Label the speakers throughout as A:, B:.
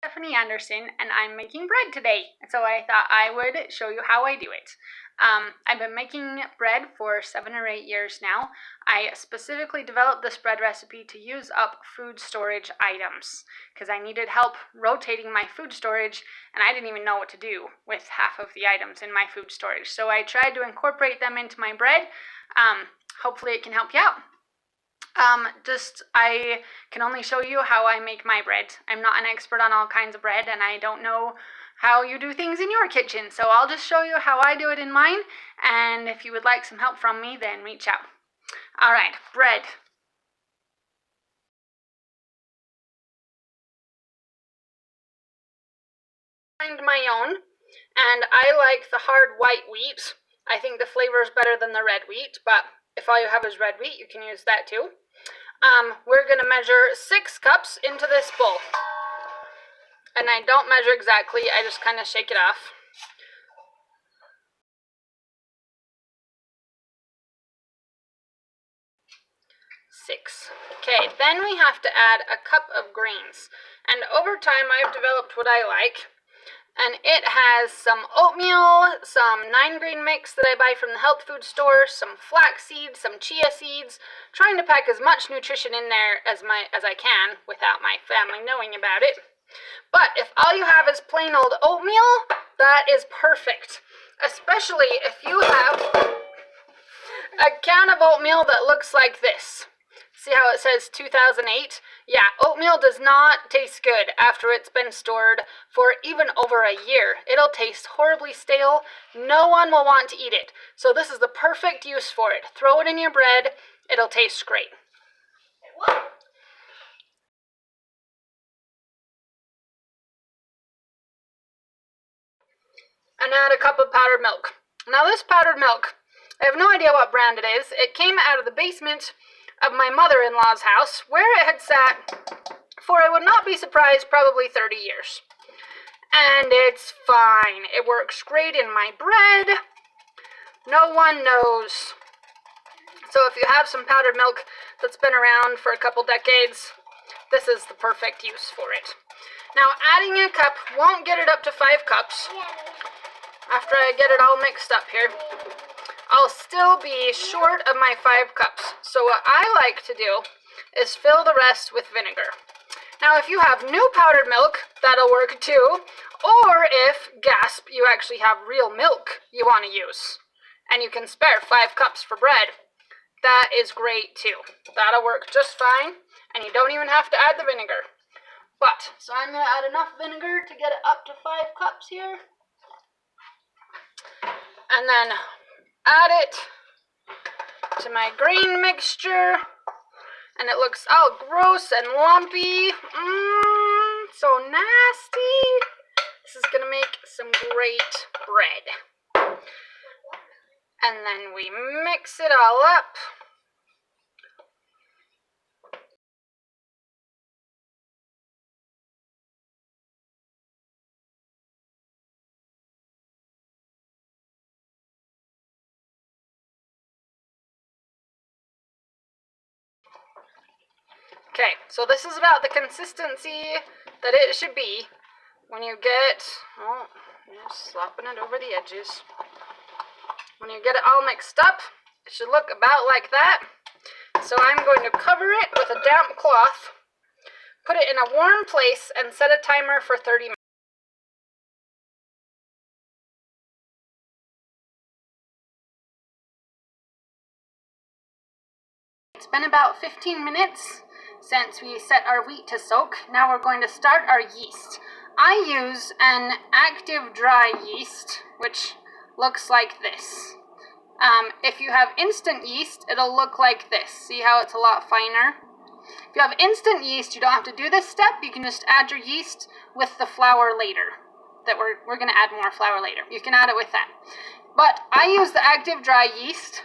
A: Stephanie Anderson, and I'm making bread today. So I thought I would show you how I do it. I've been making bread for 7 or 8 years now. I specifically developed this bread recipe to use up food storage items because I needed help rotating my food storage, and I didn't even know what to do with half of the items in my food storage. So I tried to incorporate them into my bread. Hopefully it can help you out. I can only show you how I make my bread. I'm not an expert on all kinds of bread, and I don't know how you do things in your kitchen, so I'll just show you how I do it in mine, and if you would like some help from me, then reach out. Alright, bread. Find my own, and I like the hard white wheat. I think the flavor is better than the red wheat, but if all you have is red wheat, you can use that too. We're going to measure 6 cups into this bowl. And I don't measure exactly, I just kind of shake it off. Six. Okay, then we have to add a cup of grains. And over time I've developed what I like. And it has some oatmeal, some 9-grain mix that I buy from the health food store, some flax seeds, some chia seeds, trying to pack as much nutrition in there as I can without my family knowing about it. But if all you have is plain old oatmeal, that is perfect. Especially if you have a can of oatmeal that looks like this. See how it says 2008? Yeah, oatmeal does not taste good after it's been stored for even over a year. It'll taste horribly stale. No one will want to eat it. So this is the perfect use for it. Throw it in your bread. It'll taste great. And add a cup of powdered milk. Now this powdered milk, I have no idea what brand it is. It came out of the basement of my mother-in-law's house, where it had sat for, I would not be surprised, probably 30 years. And it's fine. It works great in my bread. No one knows. So if you have some powdered milk that's been around for a couple decades, this is the perfect use for it. Now adding a cup won't get it up to 5 cups. After I get it all mixed up here, I'll still be short of my 5 cups. So what I like to do is fill the rest with vinegar. Now if you have new powdered milk, that'll work too. Or if, gasp, you actually have real milk you want to use, and you can spare 5 cups for bread, that is great too. That'll work just fine, and you don't even have to add the vinegar. But, so I'm going to add enough vinegar to get it up to 5 cups here. And then add it to my grain mixture, and it looks all gross and lumpy. So nasty. This is gonna make some great bread. And then we mix it all up. Okay, so this is about the consistency that it should be when you get, oh, just slopping it over the edges. When you get it all mixed up, it should look about like that. So I'm going to cover it with a damp cloth, put it in a warm place, and set a timer for 30 minutes. It's been about 15 minutes since we set our wheat to soak. Now we're going to start our yeast. I use an active dry yeast, which looks like this. If you have instant yeast, it'll look like this. See how it's a lot finer? If you have instant yeast, you don't have to do this step. You can just add your yeast with the flour later. That we're going to add more flour later. You can add it with that. But I use the active dry yeast.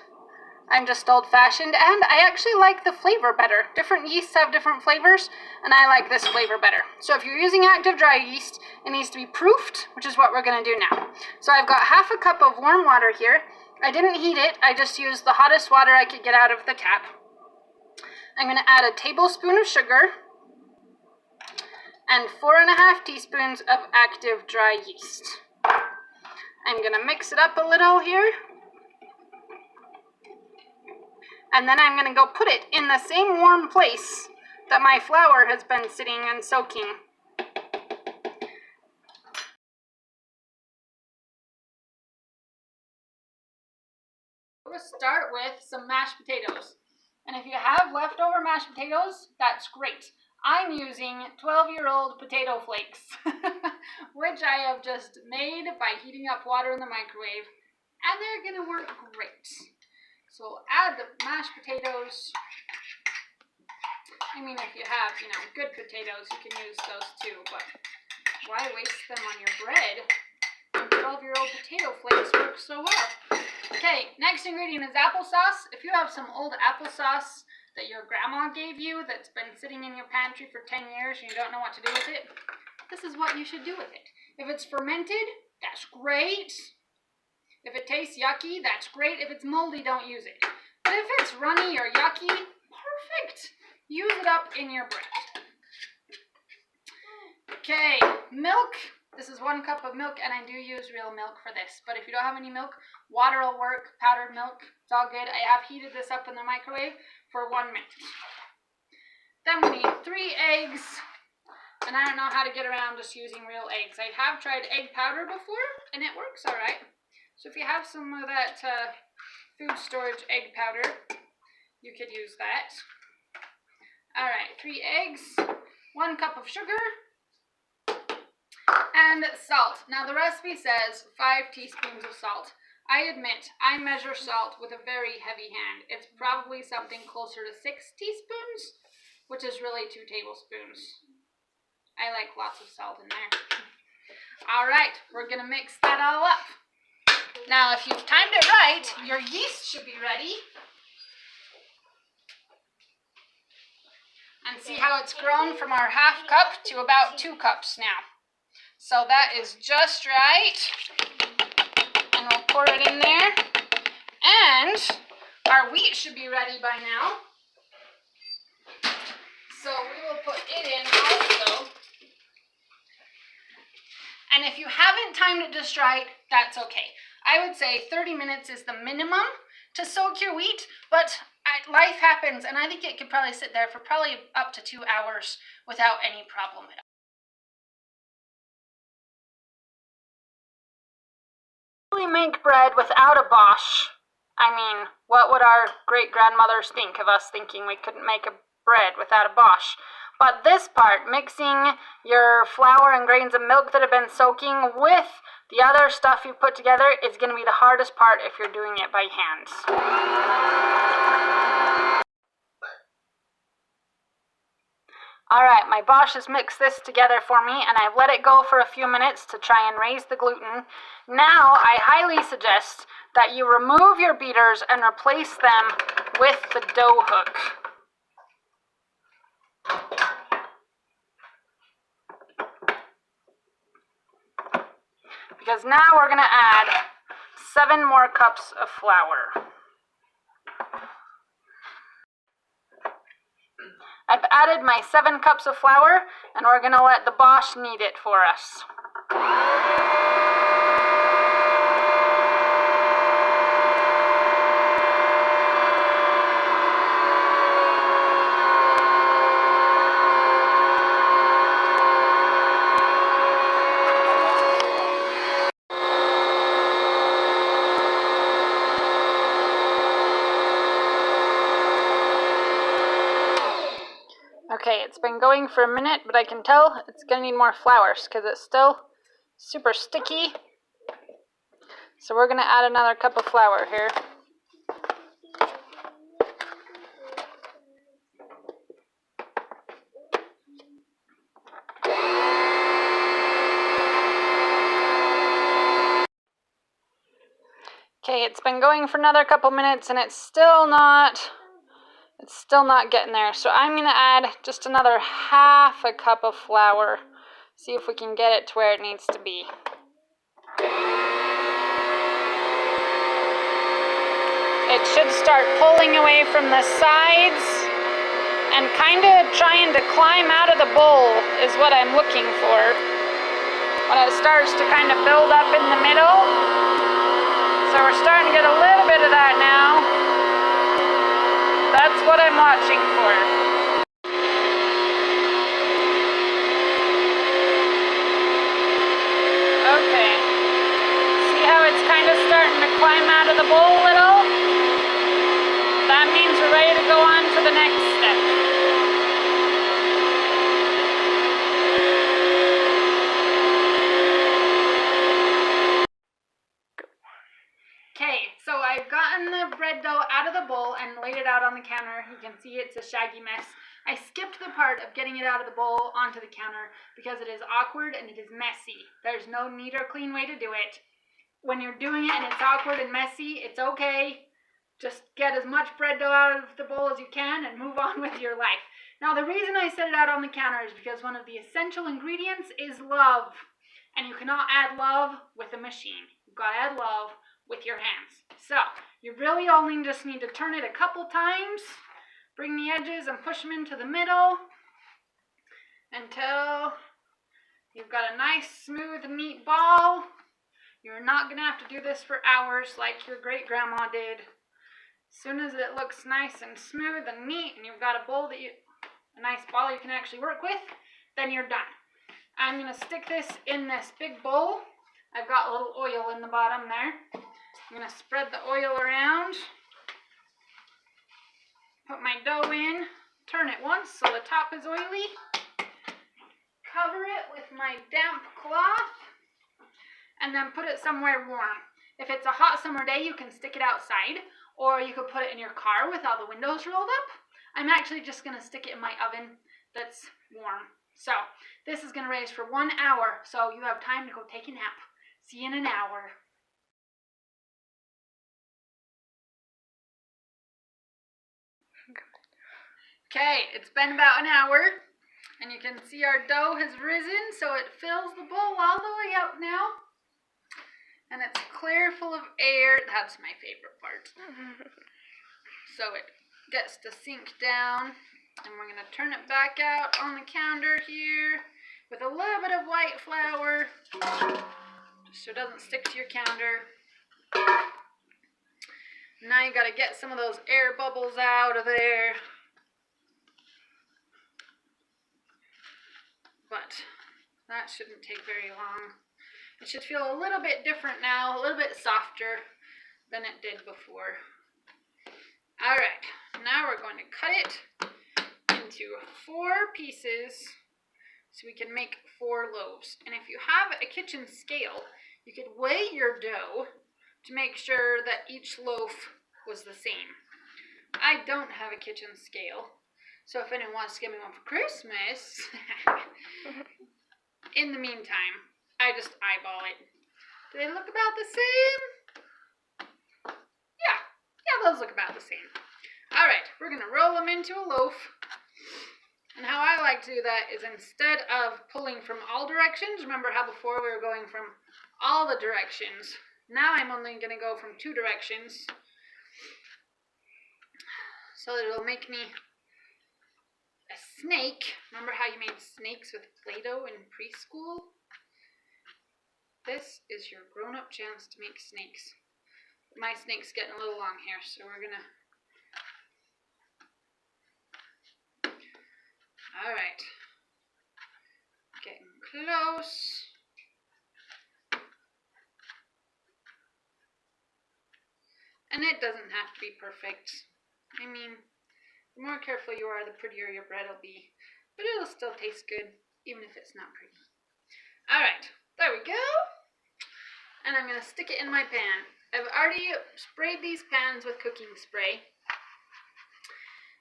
A: I'm just old-fashioned, and I actually like the flavor better. Different yeasts have different flavors, and I like this flavor better. So if you're using active dry yeast, it needs to be proofed, which is what we're going to do now. So I've got half a cup of warm water here. I didn't heat it, I just used the hottest water I could get out of the tap. I'm going to add a tablespoon of sugar, and 4.5 teaspoons of active dry yeast. I'm gonna mix it up a little here. And then I'm gonna go put it in the same warm place that my flour has been sitting and soaking. We'll start with some mashed potatoes. And if you have leftover mashed potatoes, that's great. I'm using 12-year-old potato flakes, which I have just made by heating up water in the microwave, and they're gonna work great. So add the mashed potatoes. I mean, if you have, good potatoes, you can use those too, but why waste them on your bread? 12-year-old potato flakes work so well. Okay, next ingredient is applesauce. If you have some old applesauce that your grandma gave you that's been sitting in your pantry for 10 years and you don't know what to do with it, this is what you should do with it. If it's fermented, that's great. If it tastes yucky, that's great. If it's moldy, don't use it. But if it's runny or yucky, perfect. Use it up in your bread. Okay, milk. This is 1 cup of milk, and I do use real milk for this. But if you don't have any milk, water will work, powdered milk, it's all good. I have heated this up in the microwave for 1 minute. Then we need 3 eggs, and I don't know how to get around just using real eggs. I have tried egg powder before, and it works all right. So if you have some of that food storage egg powder, you could use that. All right, 3 eggs, 1 cup of sugar, and salt. Now the recipe says 5 teaspoons of salt. I admit, I measure salt with a very heavy hand. It's probably something closer to 6 teaspoons, which is really 2 tablespoons. I like lots of salt in there. All right, we're gonna mix that all up. Now, if you've timed it right, your yeast should be ready. And see how it's grown from our 1/2 cup to about 2 cups now. So that is just right. And we'll pour it in there. And our wheat should be ready by now. So we will put it in also. And if you haven't timed it just right, that's okay. I would say 30 minutes is the minimum to soak your wheat, but life happens, and I think it could probably sit there for probably up to 2 hours without any problem at all. We make bread without a bosh. I mean, what would our great-grandmothers think of us thinking we couldn't make a bread without a bosh? But this part, mixing your flour and grains of milk that have been soaking with the other stuff you put together, is going to be the hardest part if you're doing it by hand. Alright, my bosh has mixed this together for me, and I've let it go for a few minutes to try and raise the gluten. Now, I highly suggest that you remove your beaters and replace them with the dough hook. Because now we're going to add 7 more cups of flour. I've added my 7 cups of flour, and we're going to let the bosh knead it for us. Okay, it's been going for a minute, but I can tell it's going to need more flour because it's still super sticky. So we're going to add another cup of flour here. Okay, it's been going for another couple minutes and it's still not getting there. So I'm going to add just another 1/2 cup of flour. See if we can get it to where it needs to be. It should start pulling away from the sides and kind of trying to climb out of the bowl is what I'm looking for. When it starts to kind of build up in the middle. So we're starting to get a little bit of that now. That's what I'm watching for. Okay. See how it's kind of starting to climb out of the bowl a little? That means we're ready to go on to the next step. Okay, so I've gotten the bread dough out of the bowl and laid it out on the counter. You can see it's a shaggy mess. I skipped the part of getting it out of the bowl onto the counter because it is awkward and it is messy. There's no neat or clean way to do it. When you're doing it and it's awkward and messy, it's okay. Just get as much bread dough out of the bowl as you can and move on with your life. Now, the reason I set it out on the counter is because one of the essential ingredients is love. And you cannot add love with a machine. You've got to add love with your hands. So, you really only just need to turn it a couple times, bring the edges and push them into the middle until you've got a nice, smooth, neat ball. You're not going to have to do this for hours like your great-grandma did. As soon as it looks nice and smooth and neat and you've got a nice ball you can actually work with, then you're done. I'm going to stick this in this big bowl. I've got a little oil in the bottom there. I'm going to spread the oil around, put my dough in, turn it once so the top is oily, cover it with my damp cloth, and then put it somewhere warm. If it's a hot summer day, you can stick it outside, or you could put it in your car with all the windows rolled up. I'm actually just going to stick it in my oven that's warm. So, this is going to raise for 1 hour, so you have time to go take a nap. See you in an hour. Okay, it's been about an hour, and you can see our dough has risen, so it fills the bowl all the way up now. And it's clear full of air. That's my favorite part. So it gets to sink down, and we're going to turn it back out on the counter here with a little bit of white flour, just so it doesn't stick to your counter. Now you got to get some of those air bubbles out of there. But that shouldn't take very long. It should feel a little bit different now, a little bit softer than it did before. Alright, now we're going to cut it into 4 pieces so we can make 4 loaves. And if you have a kitchen scale, you could weigh your dough to make sure that each loaf was the same. I don't have a kitchen scale, so if anyone wants to give me one for Christmas, in the meantime, I just eyeball it. Do they look about the same? Yeah, those look about the same. Alright, we're going to roll them into a loaf. And how I like to do that is instead of pulling from all directions, remember how before we were going from all the directions, now I'm only going to go from 2 directions. So that it'll make me a snake. Remember how you made snakes with Play-Doh in preschool? This is your grown-up chance to make snakes. My snake's getting a little long here, so we're gonna... Alright. Getting close. And it doesn't have to be perfect. I mean, the more careful you are, the prettier your bread will be. But it'll still taste good, even if it's not pretty. Alright, there we go. And I'm going to stick it in my pan. I've already sprayed these pans with cooking spray.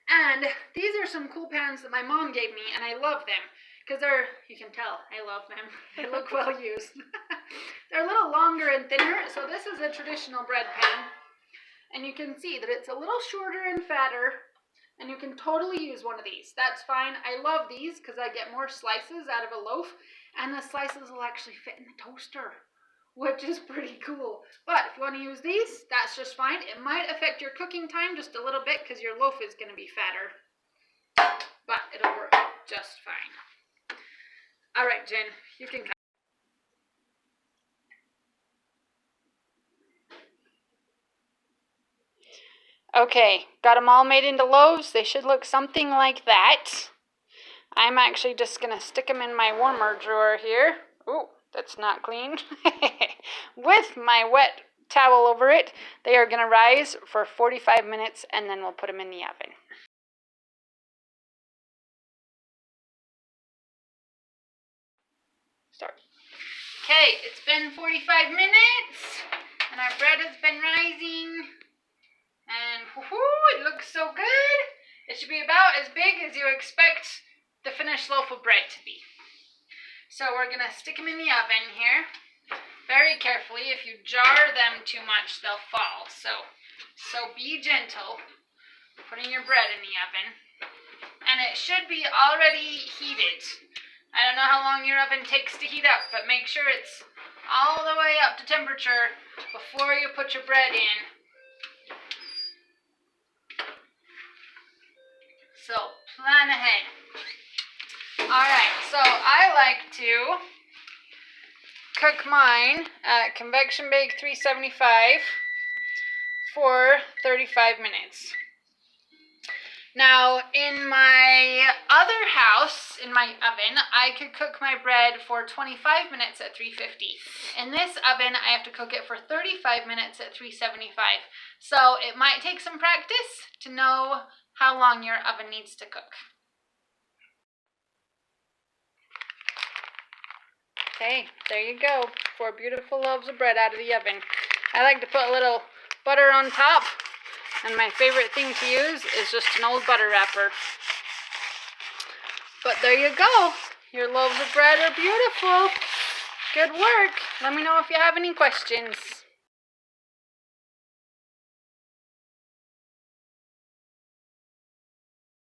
A: And these are some cool pans that my mom gave me, and I love them. Because you can tell, I love them. They look well used. They're a little longer and thinner, so this is a traditional bread pan. And you can see that it's a little shorter and fatter, and you can totally use one of these. That's fine. I love these because I get more slices out of a loaf, and the slices will actually fit in the toaster, which is pretty cool. But if you want to use these, that's just fine. It might affect your cooking time just a little bit because your loaf is going to be fatter. it'll work just fine. All right, Jen, you can. Okay, got them all made into loaves. They should look something like that. I'm actually just going to stick them in my warmer drawer here. Ooh, that's not clean. With my wet towel over it. They are going to rise for 45 minutes and then we'll put them in the oven. Start. Okay, it's been 45 minutes and our bread has been rising. And whoo, it looks so good. It should be about as big as you expect the finished loaf of bread to be. So we're going to stick them in the oven here. Very carefully. If you jar them too much, they'll fall. So be gentle putting your bread in the oven. And it should be already heated. I don't know how long your oven takes to heat up, but make sure it's all the way up to temperature before you put your bread in. So plan ahead. Alright, so I like to cook mine at convection bake 375 for 35 minutes. Now, in my other house, in my oven, I could cook my bread for 25 minutes at 350. In this oven, I have to cook it for 35 minutes at 375. So it might take some practice to know how long your oven needs to cook. Okay, there you go. 4 beautiful loaves of bread out of the oven. I like to put a little butter on top. And my favorite thing to use is just an old butter wrapper. But there you go. Your loaves of bread are beautiful. Good work. Let me know if you have any questions.